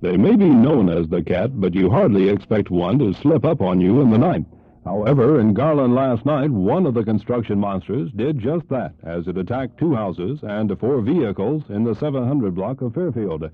They may be known as the cat, but you hardly expect one to slip up on you in the night. However, in Garland last night, one of the construction monsters did just that as it attacked 2 houses and 4 vehicles in the 700 block of Fairfield.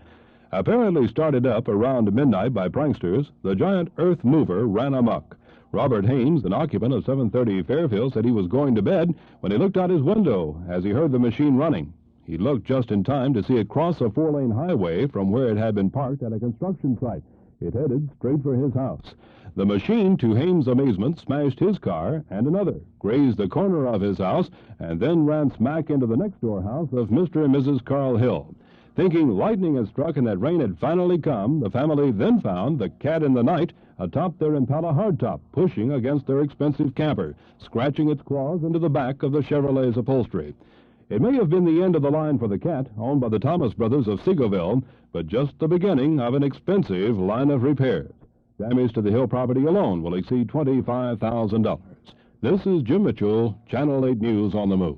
Apparently started up around midnight by pranksters, the giant earth mover ran amok. Robert Haynes, an occupant of 730 Fairfield, said he was going to bed when he looked out his window as he heard the machine running. He looked just in time to see it cross a 4-lane highway from where it had been parked at a construction site. It headed straight for his house. The machine, to Haynes' amazement, smashed his car and another, grazed the corner of his house, and then ran smack into the next-door house of Mr. and Mrs. Carl Hill. Thinking lightning had struck and that rain had finally come, the family then found the cat in the night atop their Impala hardtop, pushing against their expensive camper, scratching its claws into the back of the Chevrolet's upholstery. It may have been the end of the line for the cat, owned by the Thomas brothers of Seagoville, but just the beginning of an expensive line of repairs. Damage to the Hill property alone will exceed $25,000. This is Jim Mitchell, Channel 8 News on the Move.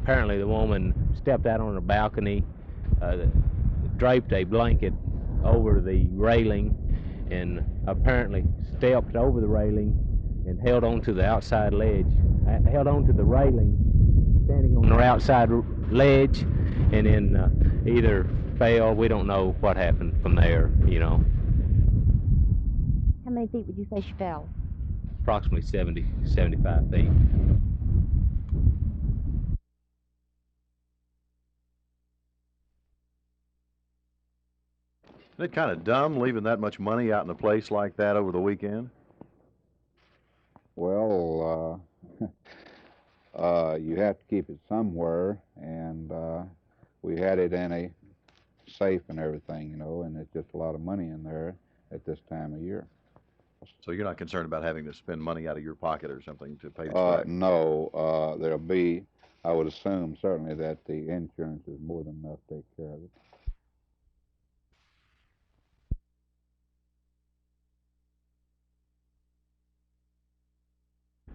Apparently the woman stepped out on her balcony, draped a blanket over the railing, and apparently stepped over the railing and held on to the outside ledge, held on to the railing, standing on her outside ledge, and then either fell. We don't know what happened from there, you know. How many feet would you say she fell? Approximately 70, 75 feet. Isn't it kind of dumb leaving that much money out in a place like that over the weekend? Well, you have to keep it somewhere, and we had it in a safe and everything, you know, and it's just a lot of money in there at this time of year. So you're not concerned about having to spend money out of your pocket or something to pay the strike? No, there'll be, I would assume certainly that the insurance is more than enough to take care of it.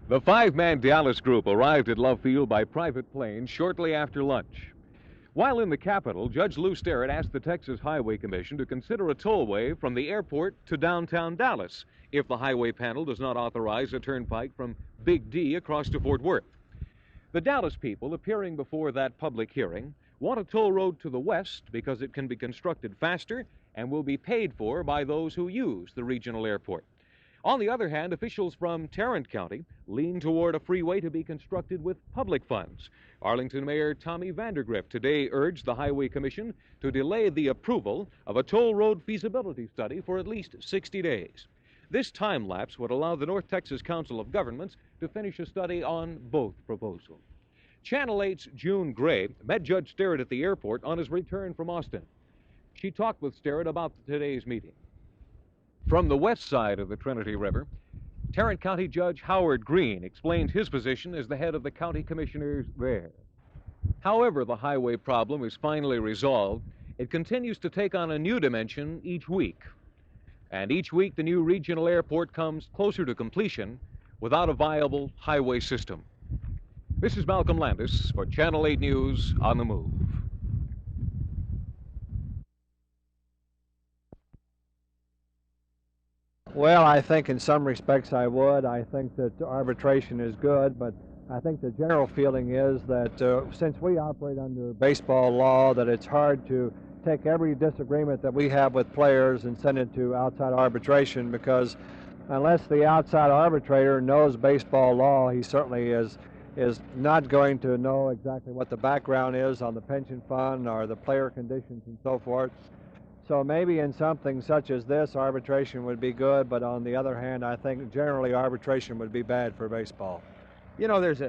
The 5-man Dallas group arrived at Love Field by private plane shortly after lunch. While in the capital, Judge Lou Sterrett asked the Texas Highway Commission to consider a tollway from the airport to downtown Dallas if the highway panel does not authorize a turnpike from Big D across to Fort Worth. The Dallas people appearing before that public hearing want a toll road to the west because it can be constructed faster and will be paid for by those who use the regional airport. On the other hand, officials from Tarrant County lean toward a freeway to be constructed with public funds. Arlington Mayor Tommy Vandergrift today urged the Highway Commission to delay the approval of a toll road feasibility study for at least 60 days. This time lapse would allow the North Texas Council of Governments to finish a study on both proposals. Channel 8's June Gray met Judge Sterrett at the airport on his return from Austin. She talked with Sterrett about today's meeting. From the west side of the Trinity River, Tarrant County Judge Howard Green explained his position as the head of the county commissioners there. However the highway problem is finally resolved, it continues to take on a new dimension each week. And each week the new regional airport comes closer to completion without a viable highway system. This is Malcolm Landess for Channel 8 News on the Move. Well, I think in some respects I would. I think that arbitration is good, but I think the general feeling is that since we operate under baseball law, that it's hard to take every disagreement that we have with players and send it to outside arbitration, because unless the outside arbitrator knows baseball law, he certainly is not going to know exactly what the background is on the pension fund or the player conditions and so forth. So maybe in something such as this, arbitration would be good, but on the other hand, I think generally arbitration would be bad for baseball. You know, there's,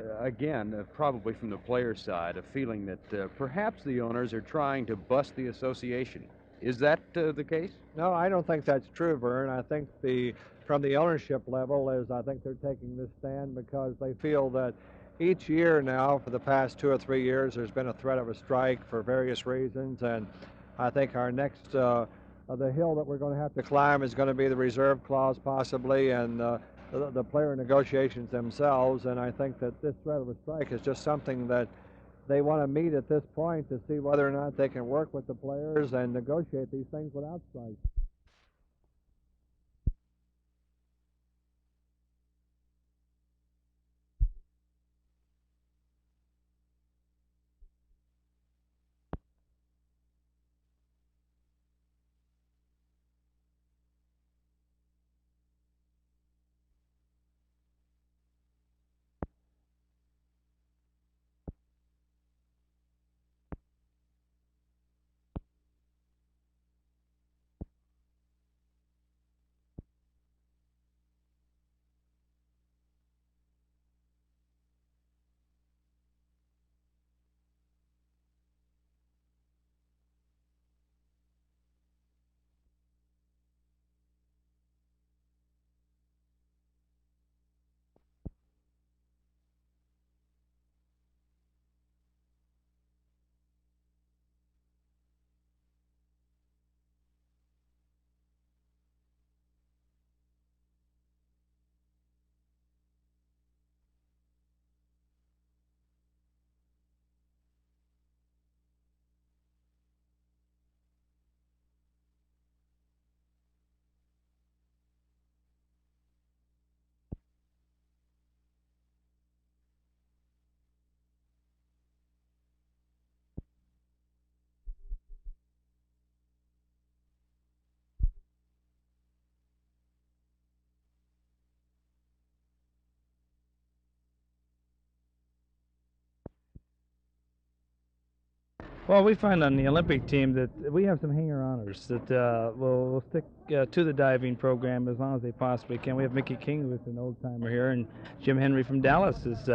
probably from the players' side, a feeling that perhaps the owners are trying to bust the association. Is that the case? No, I don't think that's true, Vern. I think from the ownership level I think they're taking this stand because they feel that each year now, for the past 2 or 3 years, there's been a threat of a strike for various reasons, and I think our next, the hill that we're going to have to climb is going to be the reserve clause possibly, and the player negotiations themselves, and I think that this threat of a strike is just something that they want to meet at this point to see whether or not they can work with the players and negotiate these things without strikes. Well, we find on the Olympic team that we have some hanger-oners that will stick to the diving program as long as they possibly can. We have Mickey King, who's an old-timer here, and Jim Henry from Dallas is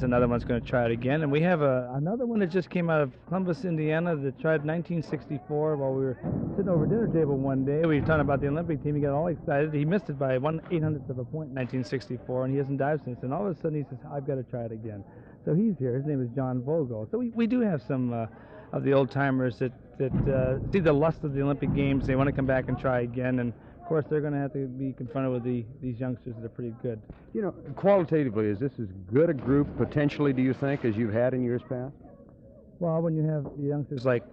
another one that's going to try it again. And we have another one that just came out of Columbus, Indiana, that tried 1964 while we were sitting over dinner table one day. We were talking about the Olympic team. He got all excited. He missed it by 1/800th of a point in 1964, and he hasn't dived since. And all of a sudden he says, I've got to try it again. So he's here. His name is John Vogel. So we do have some of the old-timers that see the lust of the Olympic Games. They want to come back and try again. And, of course, they're going to have to be confronted with these youngsters that are pretty good. You know, qualitatively, is this as good a group, potentially, do you think, as you've had in years past? Well, when you have youngsters like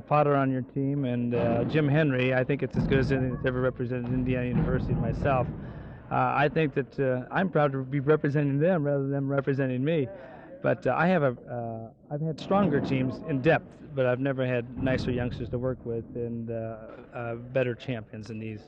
Potter on your team and Jim Henry, I think it's as good as anything that's ever represented Indiana University myself. I think that I'm proud to be representing them rather than them representing me. But I've had stronger teams in depth, but I've never had nicer youngsters to work with and better champions than these.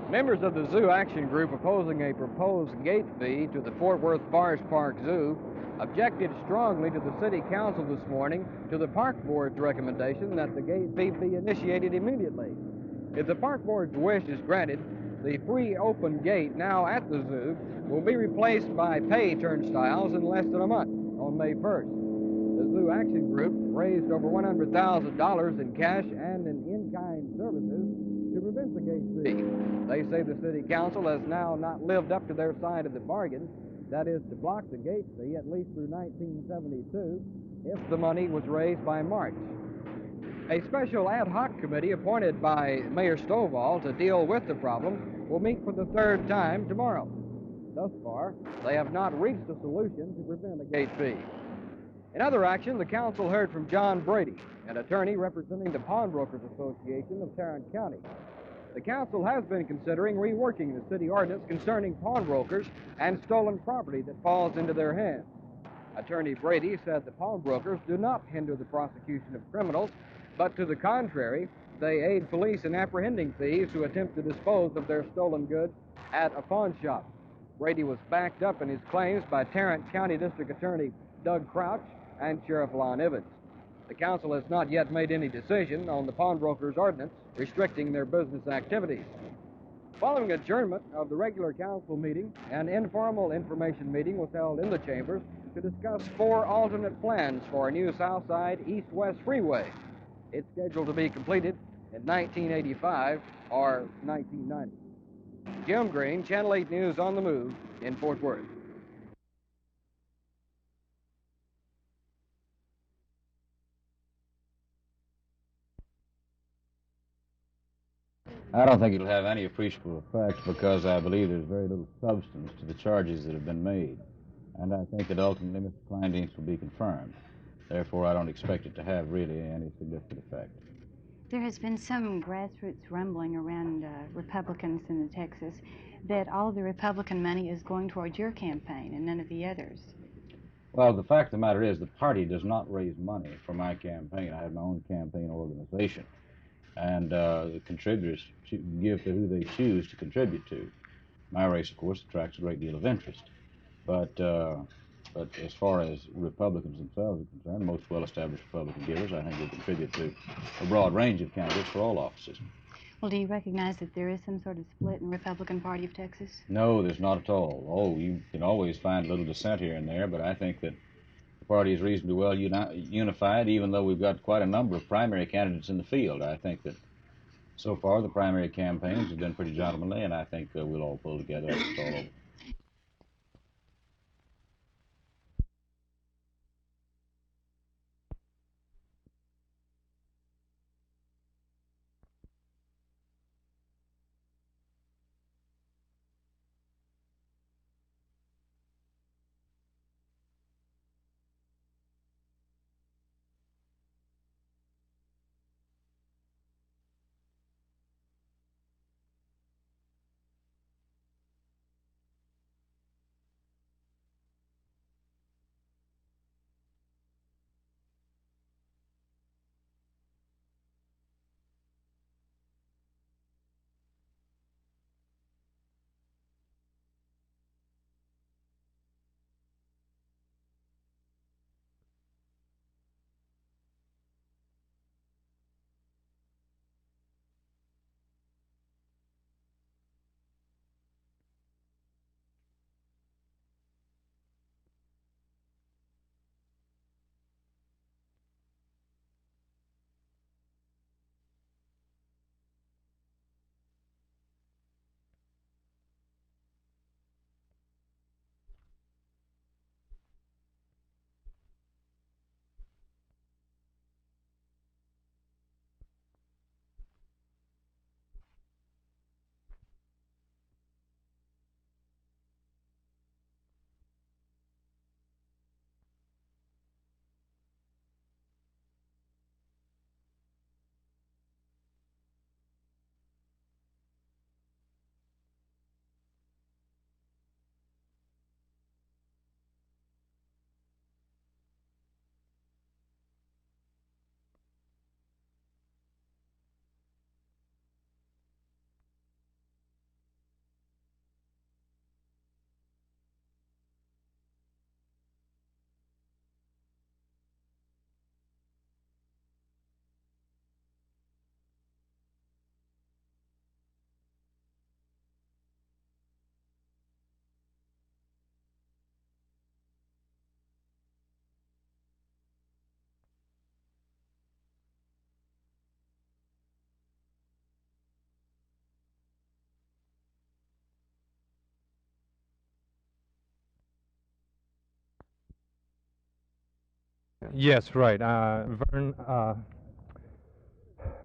Members of the Zoo Action Group opposing a proposed gate fee to the Fort Worth Forest Park Zoo objected strongly to the City Council this morning to the Park Board's recommendation that the gate fee be initiated immediately. If the Park Board's wish is granted, the free open gate now at the zoo will be replaced by pay turnstiles in less than a month on May 1st. The Zoo Action Group raised over $100,000 in cash and in in-kind services to prevent the gate fee. They say the City Council has now not lived up to their side of the bargain, that is, to block the gate fee at least through 1972 if the money was raised by March. A special ad hoc committee appointed by Mayor Stovall to deal with the problem will meet for the third time tomorrow. Thus far, they have not reached a solution to prevent a gate fee. In other action, the council heard from John Brady, an attorney representing the Pawnbrokers Association of Tarrant County. The council has been considering reworking the city ordinance concerning pawnbrokers and stolen property that falls into their hands. Attorney Brady said the pawnbrokers do not hinder the prosecution of criminals, but to the contrary, they aid police in apprehending thieves who attempt to dispose of their stolen goods at a pawn shop. Brady was backed up in his claims by Tarrant County District Attorney Doug Crouch and Sheriff Lon Evans. The council has not yet made any decision on the pawnbrokers ordinance restricting their business activities. Following adjournment of the regular council meeting, an informal information meeting was held in the chambers to discuss 4 alternate plans for a new Southside East-West freeway. It's scheduled to be completed in 1985 or 1990. Jim Green, Channel 8 News on the Move in Fort Worth. I don't think it'll have any appreciable effect because I believe there's very little substance to the charges that have been made. And I think that ultimately Mr. Kleindienst will be confirmed. Therefore, I don't expect it to have really any significant effect. There has been some grassroots rumbling around Republicans in Texas that all of the Republican money is going towards your campaign and none of the others. Well, the fact of the matter is the party does not raise money for my campaign. I have my own campaign organization. And the contributors give to who they choose to contribute to. My race, of course, attracts a great deal of interest. But as far as Republicans themselves are concerned, most well-established Republican givers, I think, will contribute to a broad range of candidates for all offices. Well, do you recognize that there is some sort of split in the Republican Party of Texas? No, there's not at all. Oh, you can always find a little dissent here and there, but I think that the party is reasonably well unified, even though we've got quite a number of primary candidates in the field. I think that so far the primary campaigns have been pretty gentlemanly, and I think we'll all pull together after it's all over. Yes, right. Vern,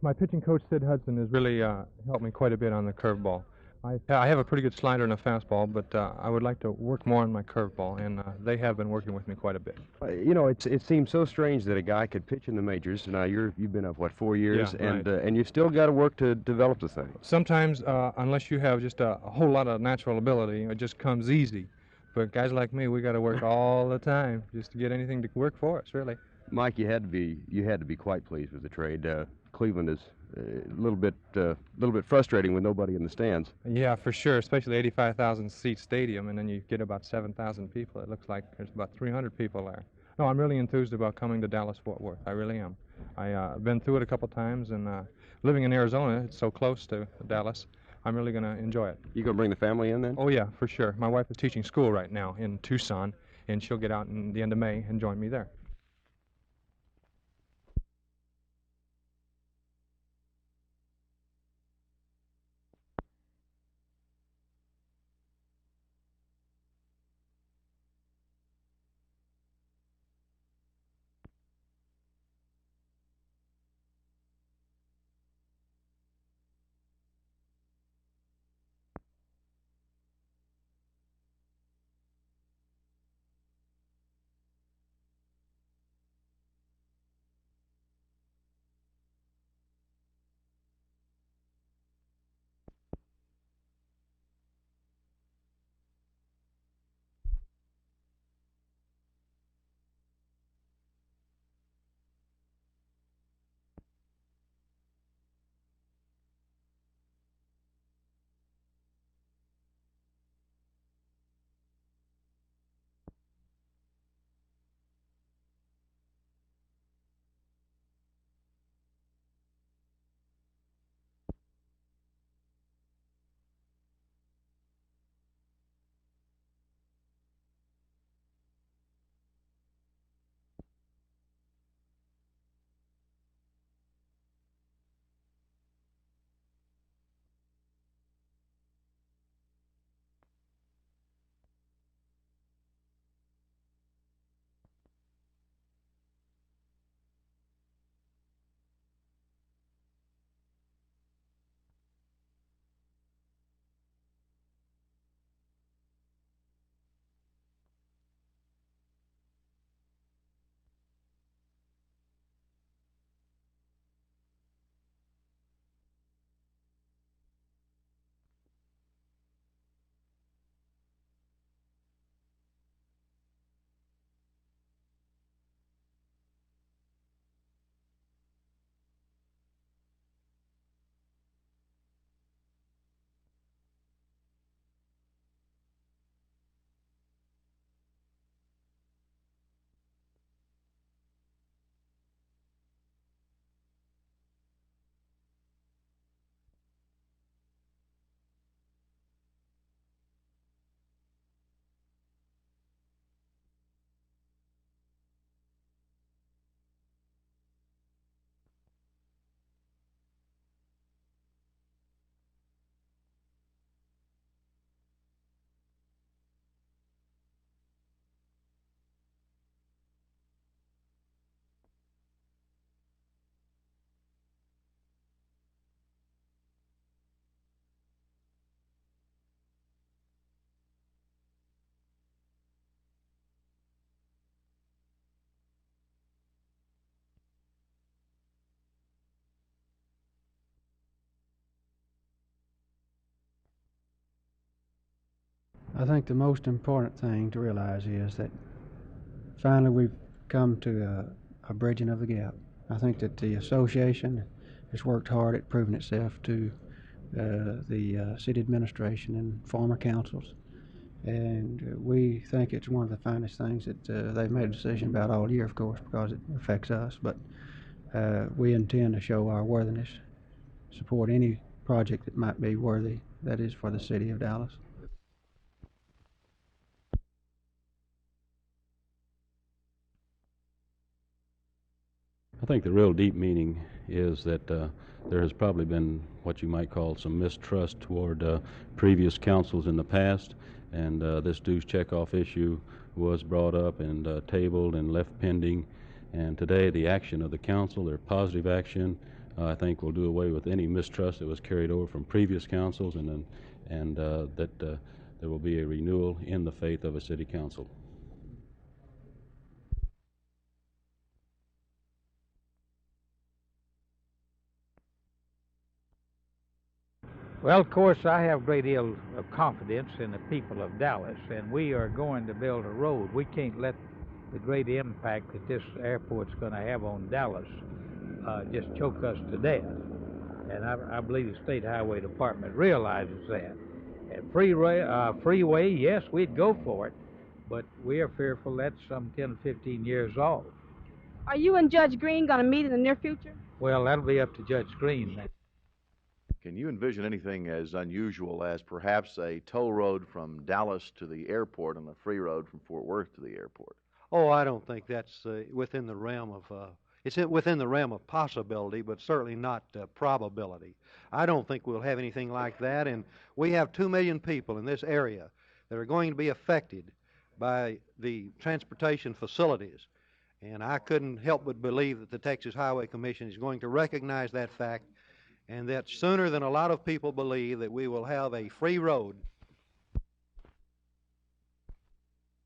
my pitching coach, Sid Hudson, has really helped me quite a bit on the curveball. I have a pretty good slider and a fastball, but I would like to work more on my curveball, and they have been working with me quite a bit. You know, it seems so strange that a guy could pitch in the majors. Now you've been up, what, 4 years, Yeah, and right. And you've still got to work to develop the thing. Sometimes, unless you have just a whole lot of natural ability, it just comes easy. But guys like me, we got to work all the time just to get anything to work for us, really. Mike, you had to be quite pleased with the trade. Cleveland is a little bit frustrating with nobody in the stands. Yeah, for sure, especially 85,000 seat stadium, and then you get about 7,000 people. It looks like there's about 300 people there. No, I'm really enthused about coming to Dallas-Fort Worth. I really am. I've been through it a couple times, and living in Arizona, it's so close to Dallas, I'm really going to enjoy it. You going to bring the family in then? Oh, yeah, for sure. My wife is teaching school right now in Tucson, and she'll get out in the end of May and join me there. I think the most important thing to realize is that finally we've come to a bridging of the gap. I think that the association has worked hard at proving itself to the city administration and former councils, and we think it's one of the finest things that they've made a decision about all year, of course, because it affects us, but we intend to show our worthiness, support any project that might be worthy, that is for the city of Dallas. I think the real deep meaning is that there has probably been what you might call some mistrust toward previous councils in the past, and this dues checkoff issue was brought up and tabled and left pending, and today the action of the council, their positive action, I think will do away with any mistrust that was carried over from previous councils, and then and that there will be a renewal in the faith of a city council. Well, of course, I have a great deal of confidence in the people of Dallas, and we are going to build a road. We can't let the great impact that this airport's going to have on Dallas just choke us to death. And I believe the State Highway Department realizes that. And freeway, yes, we'd go for it, but we are fearful that's some 10 or 15 years off. Are you and Judge Green going to meet in the near future? Well, that'll be up to Judge Green then. Can you envision anything as unusual as perhaps a toll road from Dallas to the airport and a free road from Fort Worth to the airport? Oh, I don't think that's within the realm of it's within the realm of possibility, but certainly not probability. I don't think we'll have anything like that, and we have 2 million people in this area that are going to be affected by the transportation facilities, and I couldn't help but believe that the Texas Highway Commission is going to recognize that fact, and that sooner than a lot of people believe that we will have a free road